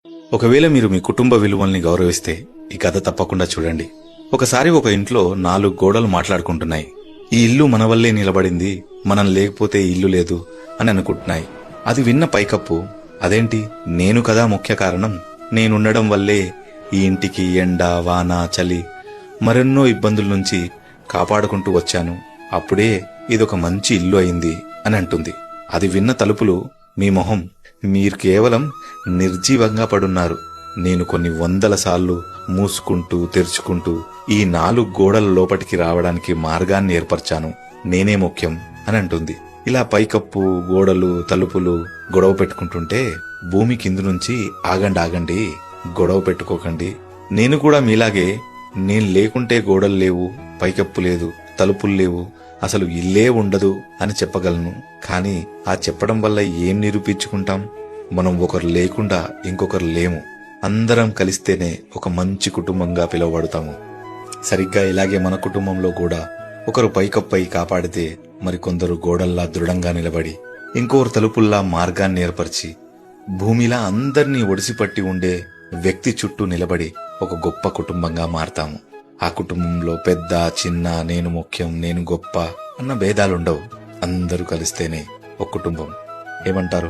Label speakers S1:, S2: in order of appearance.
S1: ఒకవేళ మీరు మీ కుటుంబ విలువల్ని గౌరవిస్తే ఈ కథ తప్పకుండా చూడండి. ఒకసారి ఒక ఇంట్లో 4 గోడలు మాట్లాడుకుంటున్నాయి. ఈ ఇల్లు మన వల్లే నిలబడింది, మనం లేకపోతే ఈ ఇల్లు లేదు అని అనుకుంటున్నాయి. అది విన్న పైకప్పు, అదేంటి, నేను కదా ముఖ్య కారణం, నేనుండడం వల్లే ఈ ఇంటికి ఎండ, వాన, చలి మరెన్నో ఇబ్బందుల నుంచి కాపాడుకుంటూ వచ్చాను, అప్పుడే ఇదొక మంచి ఇల్లు అయింది అని అంటుంది. అది విన్న తలుపులు, మీ మొహం, మీరు కేవలం నిర్జీవంగా పడున్నారు. నేను కొన్ని వందల సార్లు మూసుకుంటూ తెరుచుకుంటూ ఈ 4 గోడల లోపటికి రావడానికి మార్గాన్ని ఏర్పరిచాను, నేనే ముఖ్యం అని అంటుంది. ఇలా పైకప్పు, గోడలు, తలుపులు గొడవ పెట్టుకుంటుంటే భూమి కింది నుంచి ఆగండి, గొడవ పెట్టుకోకండి, నేను కూడా మీలాగే, నేను లేకుంటే గోడలు లేవు, పైకప్పు లేదు, తలుపులు లేవు, అసలు ఇల్లే ఉండదు అని చెప్పగలను. కానీ ఆ చెప్పడం వల్ల ఏం నిరూపించుకుంటాం? మనం ఒకరు లేకుండా ఇంకొకరు లేము, అందరం కలిస్తేనే ఒక మంచి కుటుంబంగా పిలువబడతాము. సరిగ్గా ఇలాగే మన కుటుంబంలో కూడా ఒకరు పైకప్పై కాపాడితే మరికొందరు గోడల్లా దృఢంగా నిలబడి, ఇంకొకరు తలుపుల్లా మార్గాన్ని ఏర్పరిచి, భూమిలా అందర్నీ ఒడిసిపట్టి ఉండే వ్యక్తి చుట్టూ నిలబడి ఒక గొప్ప కుటుంబంగా మారతాము. ఆ కుటుంబంలో పెద్ద, చిన్న, నేను ముఖ్యం, నేను గొప్ప అన్న భేదాలుండవు. అందరూ కలిస్తేనే ఒక కుటుంబం. ఏమంటారు?